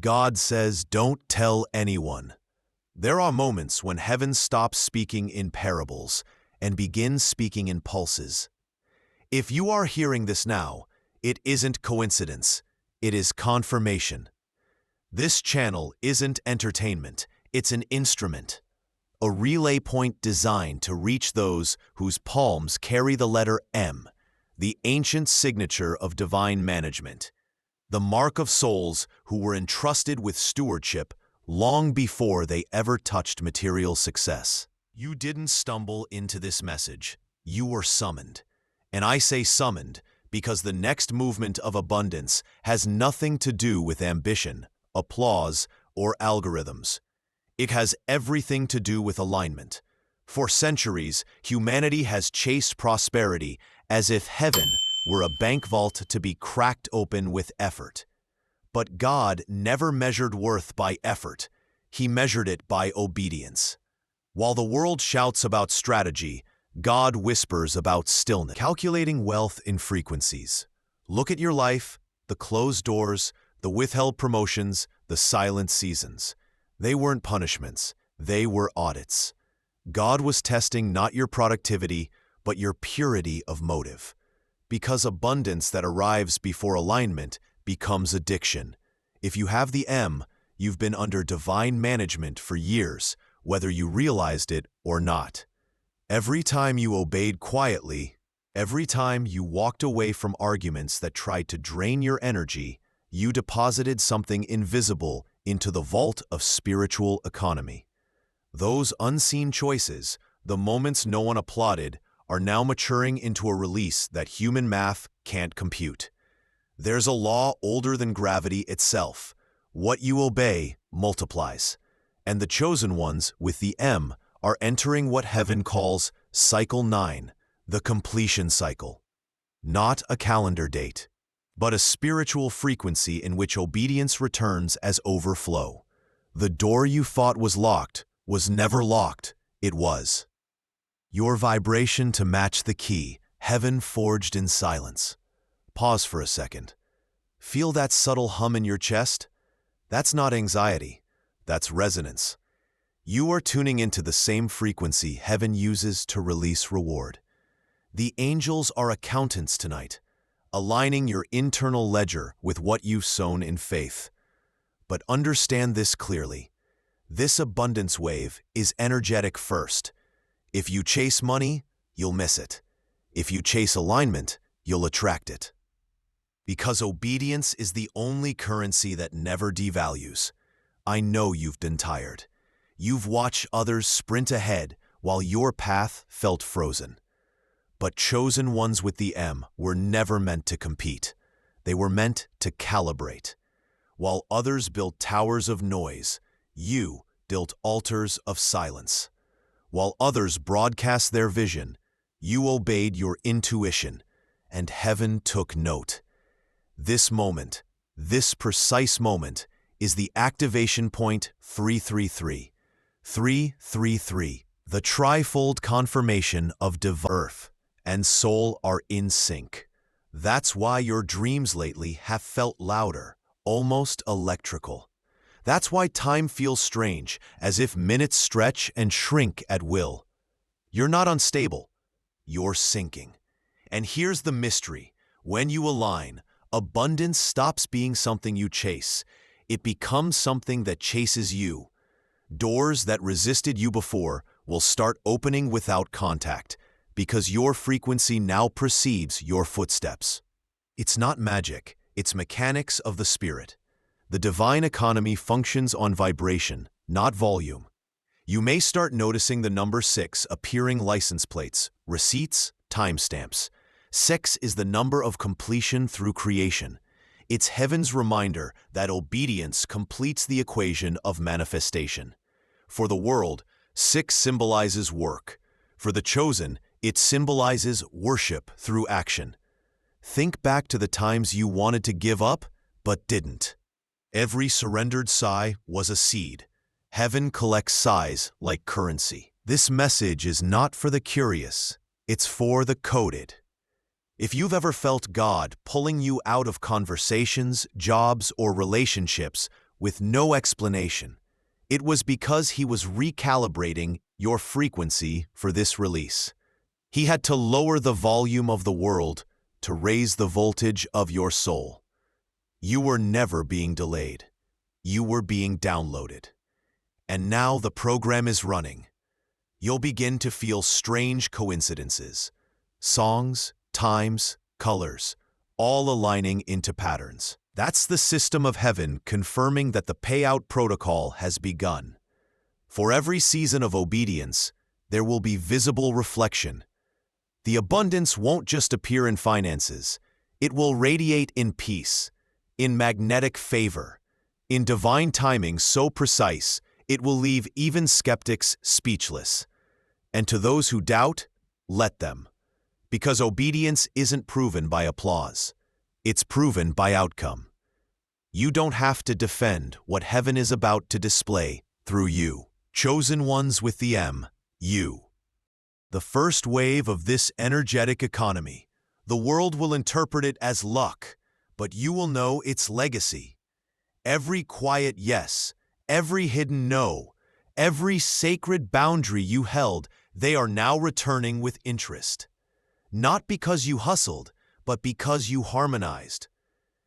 God says, don't tell anyone. There are moments when heaven stops speaking in parables and begins speaking in pulses. If you are hearing this now, it isn't coincidence, it is confirmation. This channel isn't entertainment, it's an instrument, a relay point designed to reach those whose palms carry the letter M, the ancient signature of divine management, the mark of souls who were entrusted with stewardship long before they ever touched material success. You didn't stumble into this message, you were summoned. And I say summoned because the next movement of abundance has nothing to do with ambition, applause, or algorithms. It has everything to do with alignment. For centuries, humanity has chased prosperity as if heaven were a bank vault to be cracked open with effort. But God never measured worth by effort. He measured it by obedience. While the world shouts about strategy, God whispers about stillness. Calculating wealth in frequencies. Look at your life, the closed doors, the withheld promotions, the silent seasons. They weren't punishments, they were audits. God was testing not your productivity, but your purity of motive. Because abundance that arrives before alignment becomes addiction. If you have the M, you've been under divine management for years, whether you realized it or not. Every time you obeyed quietly, every time you walked away from arguments that tried to drain your energy, you deposited something invisible into the vault of spiritual economy. Those unseen choices, the moments no one applauded, are now maturing into a release that human math can't compute. There's a law older than gravity itself. What you obey multiplies. And the chosen ones, with the M, are entering what heaven calls Cycle 9, the completion cycle. Not a calendar date, but a spiritual frequency in which obedience returns as overflow. The door you thought was locked was never locked, it was. Your vibration to match the key, heaven forged in silence. Pause for a second. Feel that subtle hum in your chest? That's not anxiety, that's resonance. You are tuning into the same frequency heaven uses to release reward. The angels are accountants tonight, aligning your internal ledger with what you've sown in faith. But understand this clearly. This abundance wave is energetic first. If you chase money, you'll miss it. If you chase alignment, you'll attract it. Because obedience is the only currency that never devalues. I know you've been tired. You've watched others sprint ahead while your path felt frozen. But chosen ones with the M were never meant to compete. They were meant to calibrate. While others built towers of noise, you built altars of silence. While others broadcast their vision, you obeyed your intuition, and heaven took note. This moment, this precise moment, is the activation point 333. 333, the trifold confirmation of divine. Earth and soul are in sync. That's why your dreams lately have felt louder, almost electrical. That's why time feels strange, as if minutes stretch and shrink at will. You're not unstable, you're sinking. And here's the mystery. When you align, abundance stops being something you chase. It becomes something that chases you. Doors that resisted you before will start opening without contact, because your frequency now precedes your footsteps. It's not magic, it's mechanics of the spirit. The divine economy functions on vibration, not volume. You may start noticing the number 6 appearing license plates, receipts, timestamps. 6 is the number of completion through creation. It's heaven's reminder that obedience completes the equation of manifestation. For the world, 6 symbolizes work. For the chosen, it symbolizes worship through action. Think back to the times you wanted to give up, but didn't. Every surrendered sigh was a seed. Heaven collects sighs like currency. This message is not for the curious, it's for the coded. If you've ever felt God pulling you out of conversations, jobs, or relationships with no explanation. It was because he was recalibrating your frequency for this release. He had to lower the volume of the world to raise the voltage of your soul. You were never being delayed. You were being downloaded. And now the program is running. You'll begin to feel strange coincidences. Songs, times, colors, all aligning into patterns. That's the system of heaven confirming that the payout protocol has begun. For every season of obedience, there will be visible reflection. The abundance won't just appear in finances. It will radiate in peace, in magnetic favor, in divine timing so precise it will leave even skeptics speechless. And to those who doubt, let them. Because obedience isn't proven by applause. It's proven by outcome. You don't have to defend what heaven is about to display through you. Chosen ones with the M, you. The first wave of this energetic economy. The world will interpret it as luck, but you will know its legacy. Every quiet yes, every hidden no, every sacred boundary you held, they are now returning with interest. Not because you hustled, but because you harmonized.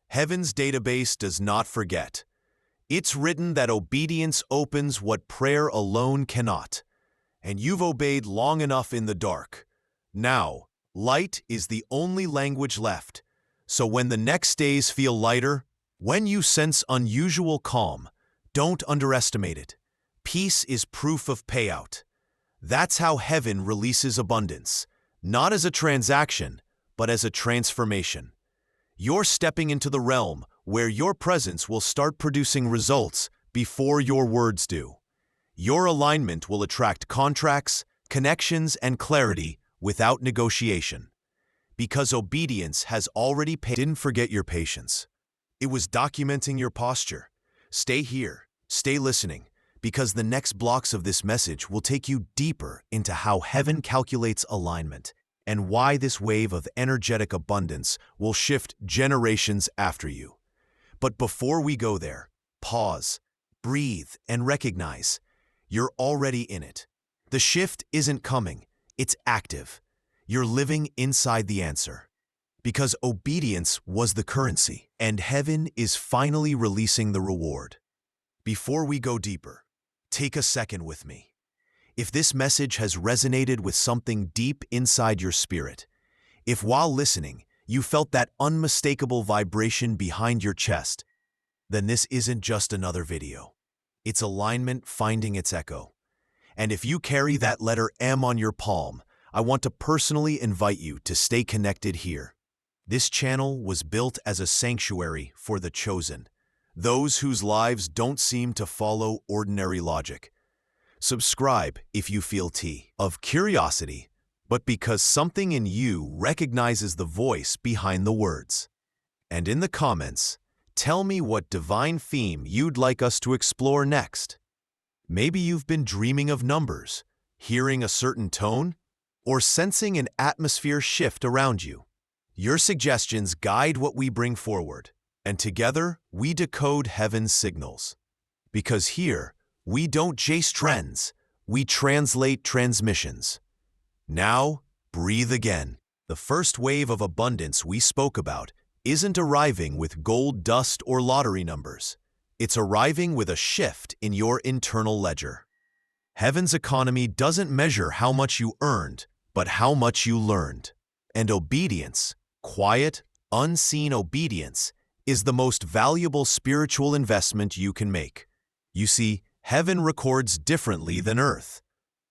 Heaven's database does not forget. It's written that obedience opens what prayer alone cannot. And you've obeyed long enough in the dark. Now, light is the only language left. So when the next days feel lighter, when you sense unusual calm, don't underestimate it. Peace is proof of payout. That's how heaven releases abundance, not as a transaction, but as a transformation. You're stepping into the realm where your presence will start producing results before your words do. Your alignment will attract contracts, connections, and clarity without negotiation. Because obedience has already paid. Didn't forget your patience. It was documenting your posture. Stay here, stay listening, because the next blocks of this message will take you deeper into how heaven calculates alignment and why this wave of energetic abundance will shift generations after you. But before we go there, pause, breathe, and recognize you're already in it. The shift isn't coming, it's active. You're living inside the answer. Because obedience was the currency, and heaven is finally releasing the reward. Before we go deeper, take a second with me. If this message has resonated with something deep inside your spirit, if while listening you felt that unmistakable vibration behind your chest, then this isn't just another video. It's alignment finding its echo. And if you carry that letter M on your palm, I want to personally invite you to stay connected here. This channel was built as a sanctuary for the chosen, those whose lives don't seem to follow ordinary logic. Subscribe if you feel of curiosity, but because something in you recognizes the voice behind the words. And in the comments, tell me what divine theme you'd like us to explore next. Maybe you've been dreaming of numbers, hearing a certain tone, or sensing an atmosphere shift around you. Your suggestions guide what we bring forward, and together we decode heaven's signals. Because here, we don't chase trends, we translate transmissions. Now, breathe again. The first wave of abundance we spoke about isn't arriving with gold dust or lottery numbers. It's arriving with a shift in your internal ledger. Heaven's economy doesn't measure how much you earned, but how much you learned. And obedience, quiet, unseen obedience, is the most valuable spiritual investment you can make. You see, heaven records differently than earth.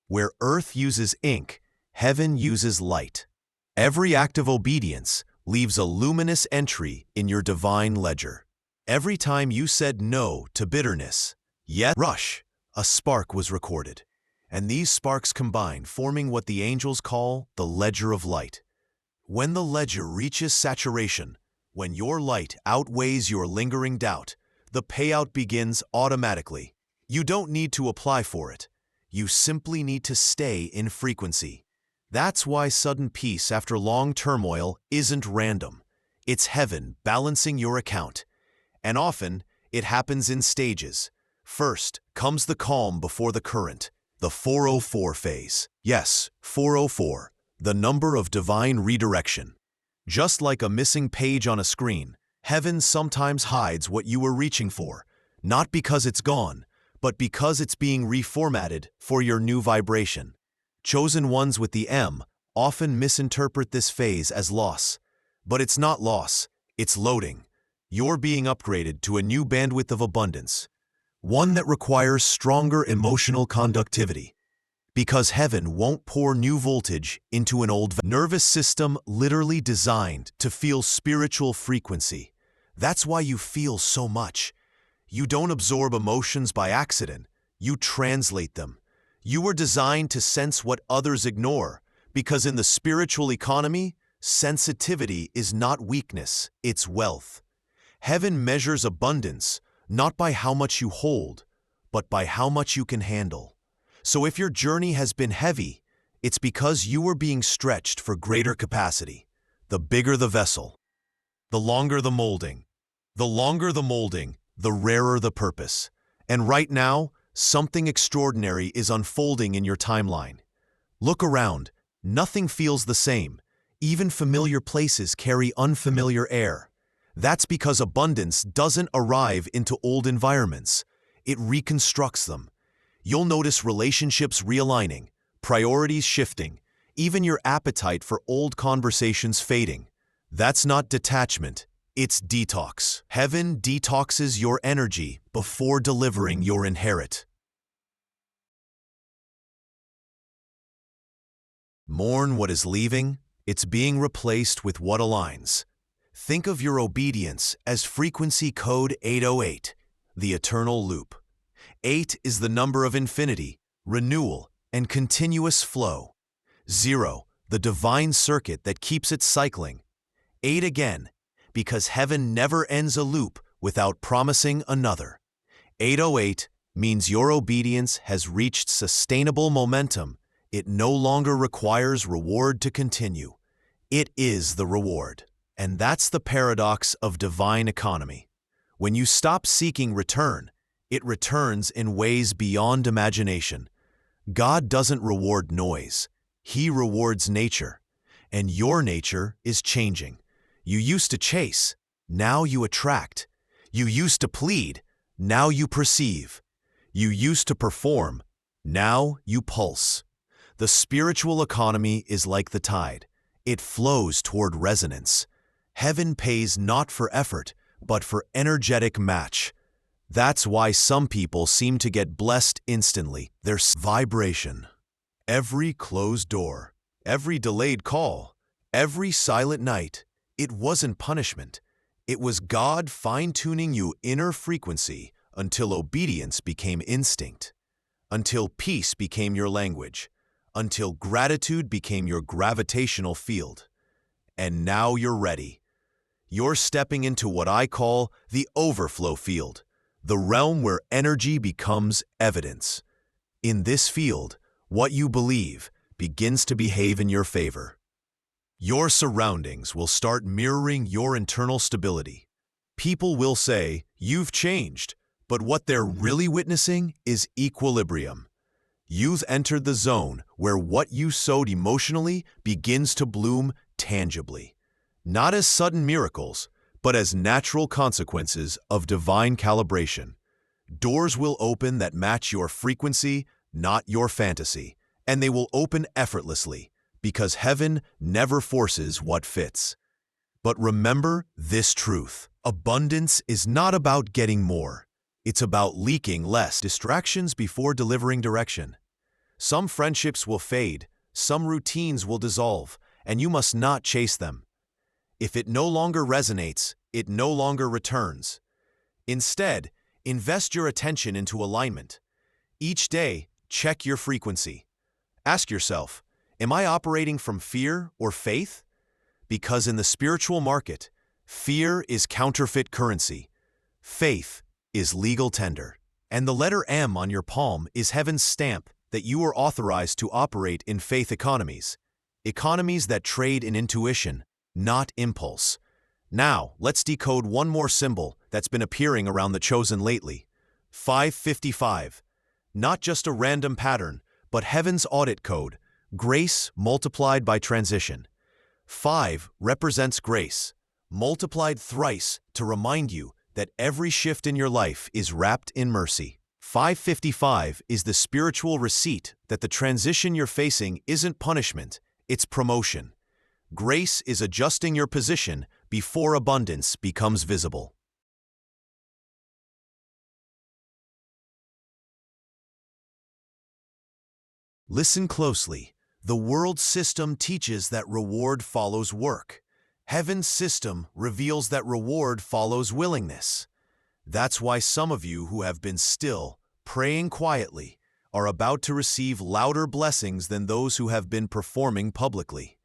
Where earth uses ink, heaven uses light. Every act of obedience leaves a luminous entry in your divine ledger. Every time you said no to bitterness, yet rush, a spark was recorded. And these sparks combine, forming what the angels call the ledger of light. When the ledger reaches saturation, when your light outweighs your lingering doubt, the payout begins automatically. You don't need to apply for it. You simply need to stay in frequency. That's why sudden peace after long turmoil isn't random. It's heaven balancing your account. And often, It happens in stages. First comes the calm before the current, the 404 phase. Yes, 404, the number of divine redirection. Just like a missing page on a screen, heaven sometimes hides what you were reaching for, not because it's gone, but because it's being reformatted for your new vibration. Chosen ones with the M often misinterpret this phase as loss. But it's not loss, it's loading. You're being upgraded to a new bandwidth of abundance, one that requires stronger emotional conductivity. Because heaven won't pour new voltage into an old nervous system literally designed to feel spiritual frequency. That's why you feel so much. You don't absorb emotions by accident, you translate them. You were designed to sense what others ignore, because in the spiritual economy, sensitivity is not weakness, it's wealth. Heaven measures abundance not by how much you hold, but by how much you can handle. So if your journey has been heavy, it's because you were being stretched for greater capacity. The bigger the vessel, the longer the molding. The longer the molding, the rarer the purpose. And right now, something extraordinary is unfolding in your timeline. Look around. Nothing feels the same. Even familiar places carry unfamiliar air. That's because abundance doesn't arrive into old environments. It reconstructs them. You'll notice relationships realigning, priorities shifting, even your appetite for old conversations fading. That's not detachment, it's detox. Heaven detoxes your energy before delivering your inherit. Mourn what is leaving, it's being replaced with what aligns. Think of your obedience as frequency code 808, the eternal loop. 8 is the number of infinity, renewal, and continuous flow. 0, the divine circuit that keeps it cycling. 8 again, because heaven never ends a loop without promising another. 808 means your obedience has reached sustainable momentum. It no longer requires reward to continue. It is the reward. And that's the paradox of divine economy. When you stop seeking return, it returns in ways beyond imagination. God doesn't reward noise. He rewards nature. And your nature is changing. You used to chase. Now you attract. You used to plead. Now you perceive. You used to perform. Now you pulse. The spiritual economy is like the tide. It flows toward resonance. Heaven pays not for effort, but for energetic match. That's why some people seem to get blessed instantly. Their vibration. Every closed door, every delayed call, every silent night, it wasn't punishment. It was God fine-tuning your inner frequency until obedience became instinct, until peace became your language, until gratitude became your gravitational field. And now you're ready. You're stepping into what I call the overflow field, the realm where energy becomes evidence. In this field, what you believe begins to behave in your favor. Your surroundings will start mirroring your internal stability. People will say, "You've changed," but what they're really witnessing is equilibrium. You've entered the zone where what you sowed emotionally begins to bloom tangibly, not as sudden miracles, but as natural consequences of divine calibration. Doors will open that match your frequency, not your fantasy, and they will open effortlessly, because heaven never forces what fits. But remember this truth: abundance is not about getting more. It's about leaking less distractions before delivering direction. Some friendships will fade, some routines will dissolve, and you must not chase them. If it no longer resonates, it no longer returns. Instead, invest your attention into alignment. Each day, check your frequency. Ask yourself, am I operating from fear or faith? Because in the spiritual market, fear is counterfeit currency. Faith is legal tender. And the letter M on your palm is heaven's stamp that you are authorized to operate in faith economies. Economies that trade in intuition, not impulse. Now, let's decode one more symbol that's been appearing around the chosen lately. 555. Not just a random pattern, but heaven's audit code, grace multiplied by transition. 5 represents grace, multiplied thrice to remind you that every shift in your life is wrapped in mercy. 555 is the spiritual receipt that the transition you're facing isn't punishment, it's promotion. Grace is adjusting your position before abundance becomes visible. Listen closely. The world system teaches that reward follows work. Heaven's system reveals that reward follows willingness. That's why some of you who have been still, praying quietly, are about to receive louder blessings than those who have been performing publicly.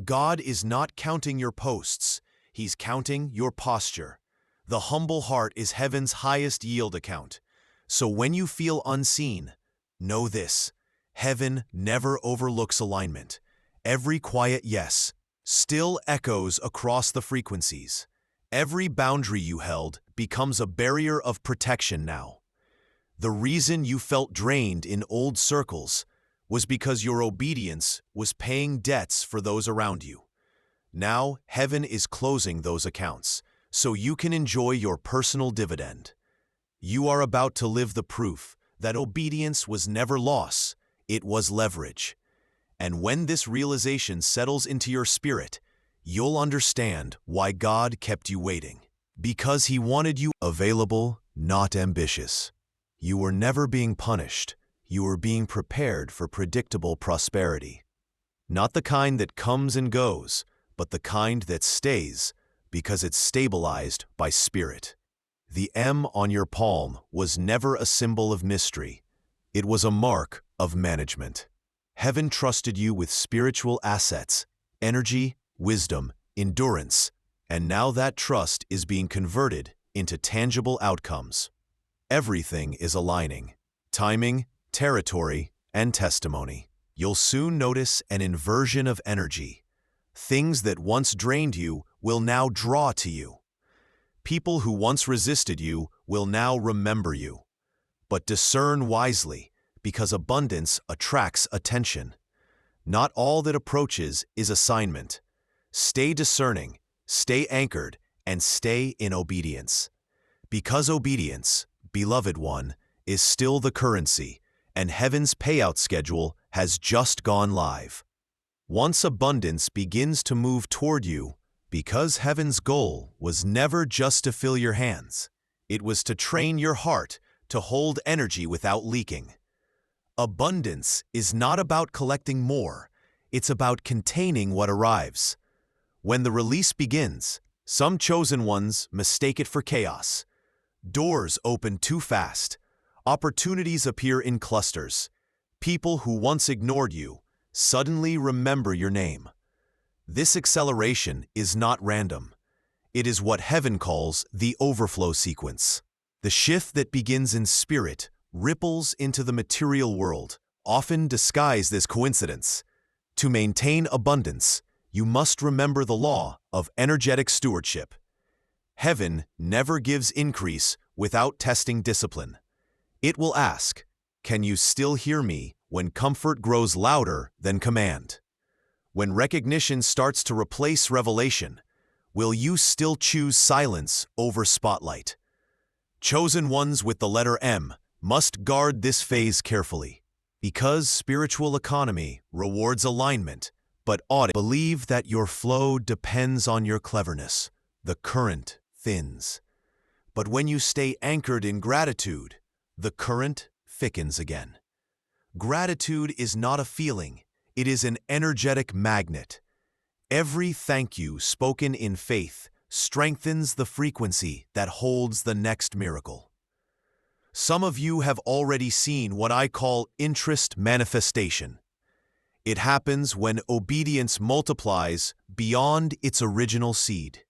God is not counting your posts, He's counting your posture. The humble heart is heaven's highest yield account. So when you feel unseen, know this: heaven never overlooks alignment. Every quiet yes still echoes across the frequencies. Every boundary you held becomes a barrier of protection now. The reason you felt drained in old circles was because your obedience was paying debts for those around you. Now, heaven is closing those accounts, so you can enjoy your personal dividend. You are about to live the proof that obedience was never loss, it was leverage. And when this realization settles into your spirit, you'll understand why God kept you waiting. Because He wanted you available, not ambitious. You were never being punished. You were being prepared for predictable prosperity. Not the kind that comes and goes, but the kind that stays, because it's stabilized by spirit. The M on your palm was never a symbol of mystery. It was a mark of management. Heaven trusted you with spiritual assets, energy, wisdom, endurance, and now that trust is being converted into tangible outcomes. Everything is aligning: timing, territory, and testimony. You'll soon notice an inversion of energy. Things that once drained you will now draw to you. People who once resisted you will now remember you. But discern wisely, because abundance attracts attention. Not all that approaches is assignment. Stay discerning, stay anchored, and stay in obedience. Because obedience, beloved one, is still the currency, and heaven's payout schedule has just gone live. Once abundance begins to move toward you, because heaven's goal was never just to fill your hands, it was to train your heart to hold energy without leaking. Abundance is not about collecting more, it's about containing what arrives. When the release begins, some chosen ones mistake it for chaos. Doors open too fast. Opportunities appear in clusters. People who once ignored you suddenly remember your name. This acceleration is not random. It is what heaven calls the overflow sequence. The shift that begins in spirit ripples into the material world, often disguised as coincidence. To maintain abundance, you must remember the law of energetic stewardship. Heaven never gives increase without testing discipline. It will ask, "Can you still hear me when comfort grows louder than command?" When recognition starts to replace revelation, will you still choose silence over spotlight? Chosen ones with the letter M must guard this phase carefully. Because spiritual economy rewards alignment, but audit. Believe that your flow depends on your cleverness. The current thins. But when you stay anchored in gratitude, the current thickens again. Gratitude is not a feeling, it is an energetic magnet. Every thank you spoken in faith strengthens the frequency that holds the next miracle. Some of you have already seen what I call interest manifestation. It happens when obedience multiplies beyond its original seed.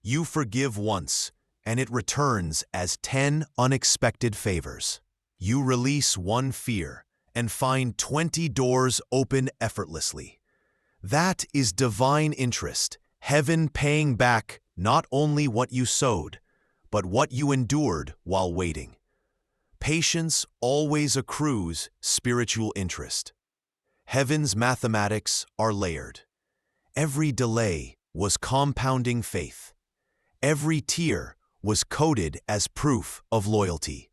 You forgive once, and it returns as 10 unexpected favors. You release one fear and find 20 doors open effortlessly. That is divine interest, heaven paying back not only what you sowed, but what you endured while waiting. Patience always accrues spiritual interest. Heaven's mathematics are layered. Every delay was compounding faith. Every tear was coded as proof of loyalty.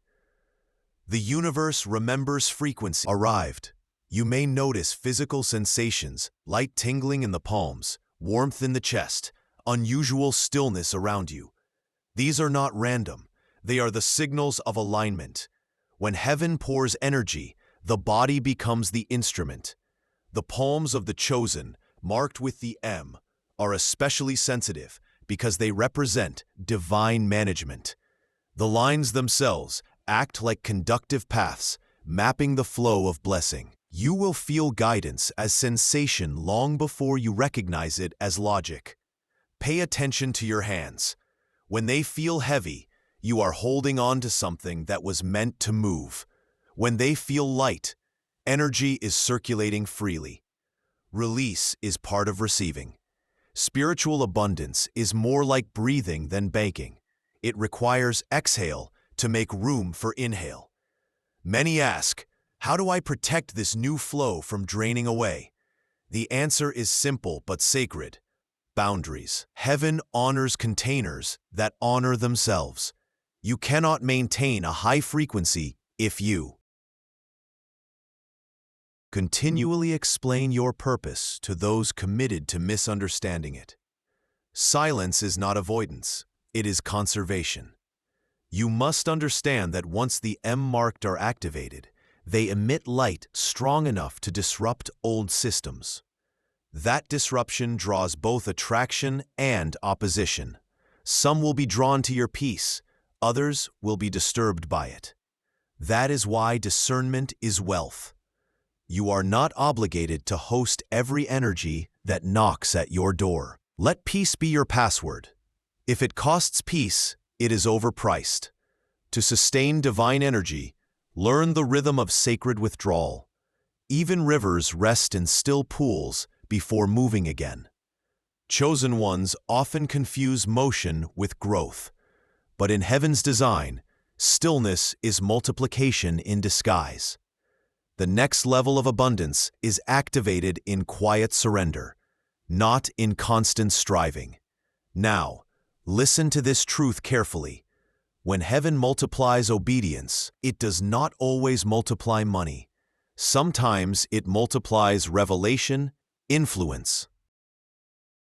The universe remembers frequency. Arrived. You may notice physical sensations, light tingling in the palms, warmth in the chest, unusual stillness around you. These are not random. They are the signals of alignment. When heaven pours energy, the body becomes the instrument. The palms of the chosen, marked with the M, are especially sensitive because they represent divine management. The lines themselves act like conductive paths, mapping the flow of blessing. You will feel guidance as sensation long before you recognize it as logic. Pay attention to your hands. When they feel heavy, you are holding on to something that was meant to move. When they feel light, energy is circulating freely. Release is part of receiving. Spiritual abundance is more like breathing than banking. It requires exhale to make room for inhale. Many ask, how do I protect this new flow from draining away? The answer is simple but sacred. Boundaries. Heaven honors containers that honor themselves. You cannot maintain a high frequency if you continually explain your purpose to those committed to misunderstanding it. Silence is not avoidance, it is conservation. You must understand that once the M-marked are activated, they emit light strong enough to disrupt old systems. That disruption draws both attraction and opposition. Some will be drawn to your peace, others will be disturbed by it. That is why discernment is wealth. You are not obligated to host every energy that knocks at your door. Let peace be your password. If it costs peace, it is overpriced. To sustain divine energy, learn the rhythm of sacred withdrawal. Even rivers rest in still pools before moving again. Chosen ones often confuse motion with growth, but in heaven's design, stillness is multiplication in disguise. The next level of abundance is activated in quiet surrender, not in constant striving. Now, listen to this truth carefully. When heaven multiplies obedience, it does not always multiply money. Sometimes it multiplies revelation, influence,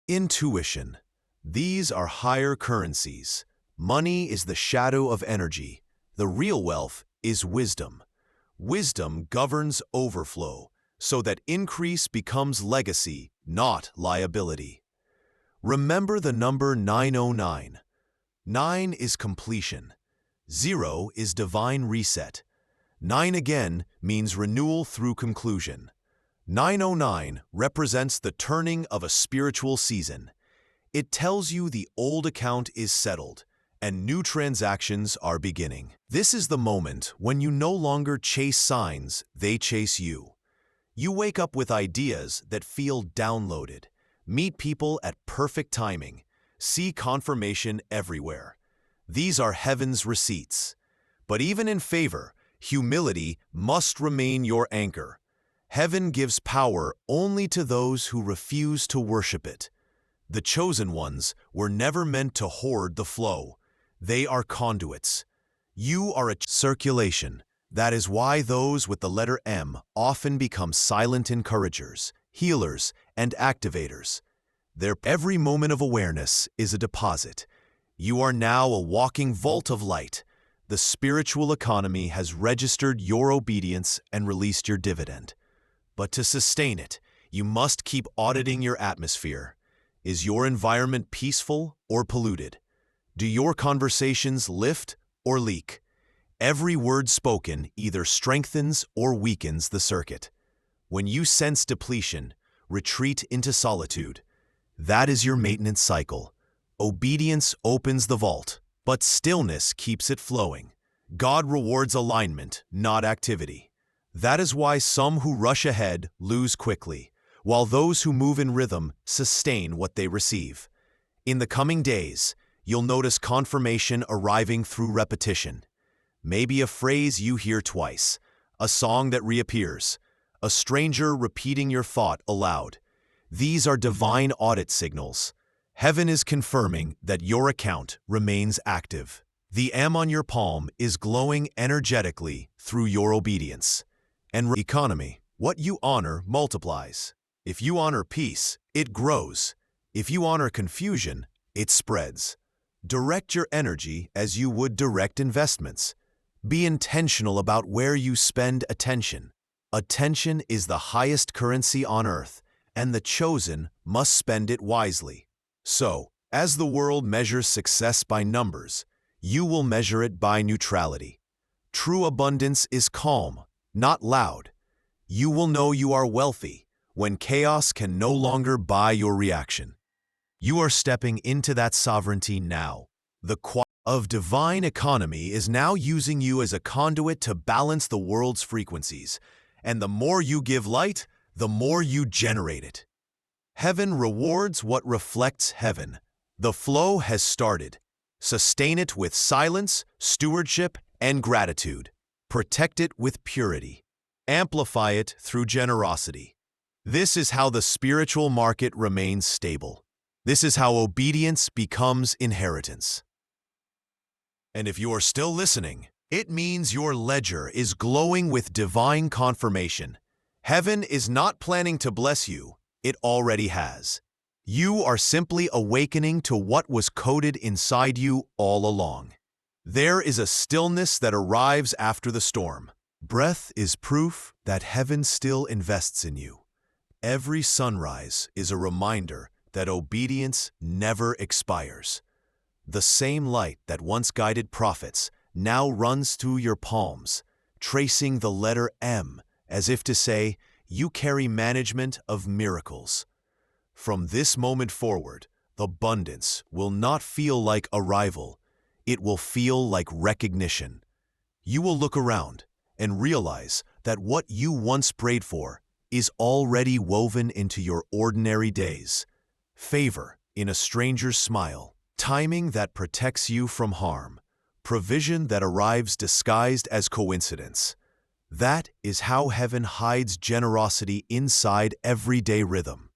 intuition. These are higher currencies. Money is the shadow of energy. The real wealth is wisdom. Wisdom governs overflow, so that increase becomes legacy, not liability. Remember the number 909. 9 is completion. 0 is divine reset. 9 again means renewal through conclusion. 909 represents the turning of a spiritual season. It tells you the old account is settled and new transactions are beginning. This is the moment when you no longer chase signs, they chase you. You wake up with ideas that feel downloaded, meet people at perfect timing, see confirmation everywhere. These are heaven's receipts. But even in favor, humility must remain your anchor. Heaven gives power only to those who refuse to worship it. The chosen ones were never meant to hoard the flow. They are conduits. You are a circulation. That is why those with the letter M often become silent encouragers, healers, and activators. Their every moment of awareness is a deposit. You are now a walking vault of light. The spiritual economy has registered your obedience and released your dividend. But to sustain it, you must keep auditing your atmosphere. Is your environment peaceful or polluted? Do your conversations lift or leak? Every word spoken either strengthens or weakens the circuit. When you sense depletion, retreat into solitude. That is your maintenance cycle. Obedience opens the vault, but stillness keeps it flowing. God rewards alignment, not activity. That is why some who rush ahead lose quickly, while those who move in rhythm sustain what they receive. In the coming days, you'll notice confirmation arriving through repetition. Maybe a phrase you hear twice, a song that reappears, a stranger repeating your thought aloud. These are divine audit signals. Heaven is confirming that your account remains active. The M on your palm is glowing energetically through your obedience. And economy, what you honor multiplies. If you honor peace, it grows. If you honor confusion, it spreads. Direct your energy as you would direct investments. Be intentional about where you spend attention. Attention is the highest currency on earth, and the chosen must spend it wisely. So, as the world measures success by numbers, you will measure it by neutrality. True abundance is calm, not loud. You will know you are wealthy when chaos can no longer buy your reaction. You are stepping into that sovereignty now. The quiet of divine economy is now using you as a conduit to balance the world's frequencies, and the more you give light, the more you generate it. Heaven rewards what reflects heaven. The flow has started. Sustain it with silence, stewardship, and gratitude. Protect it with purity. Amplify it through generosity. This is how the spiritual market remains stable. This is how obedience becomes inheritance. And if you are still listening, it means your ledger is glowing with divine confirmation. Heaven is not planning to bless you, it already has. You are simply awakening to what was coded inside you all along. There is a stillness that arrives after the storm. Breath is proof that heaven still invests in you. Every sunrise is a reminder that obedience never expires. The same light that once guided prophets now runs through your palms, tracing the letter M, as if to say, you carry management of miracles. From this moment forward, abundance will not feel like arrival, it will feel like recognition. You will look around and realize that what you once prayed for is already woven into your ordinary days. Favor in a stranger's smile, timing that protects you from harm, provision that arrives disguised as coincidence. That is how heaven hides generosity inside everyday rhythm.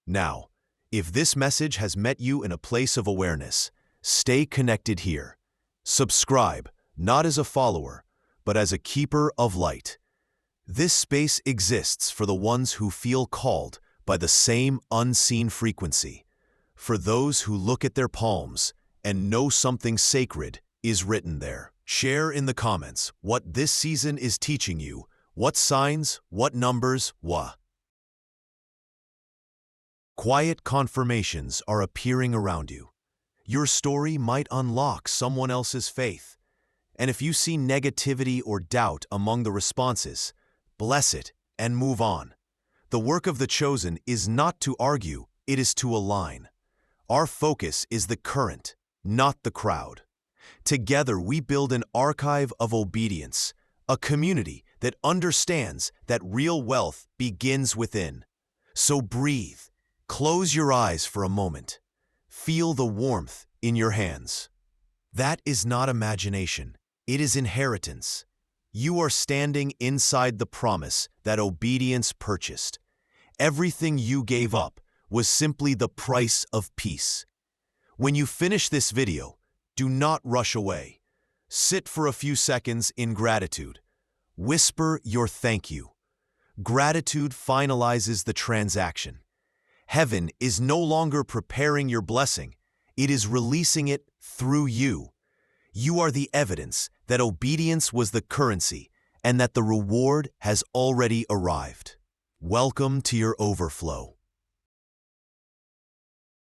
Now, if this message has met you in a place of awareness, stay connected here. Subscribe, not as a follower, but as a keeper of light. This space exists for the ones who feel called by the same unseen frequency, for those who look at their palms and know something sacred is written there. Share in the comments what this season is teaching you, what signs, what numbers, what. Quiet confirmations are appearing around you. Your story might unlock someone else's faith. And if you see negativity or doubt among the responses, bless it and move on. The work of the chosen is not to argue, it is to align. Our focus is the current, not the crowd. Together we build an archive of obedience, a community that understands that real wealth begins within. So breathe, close your eyes for a moment. Feel the warmth in your hands. That is not imagination, it is inheritance. You are standing inside the promise that obedience purchased. Everything you gave up was simply the price of peace. When you finish this video, do not rush away. Sit for a few seconds in gratitude. Whisper your thank you. Gratitude finalizes the transaction. Heaven is no longer preparing your blessing, it is releasing it through you. You are the evidence that obedience was the currency and that the reward has already arrived. Welcome to your overflow.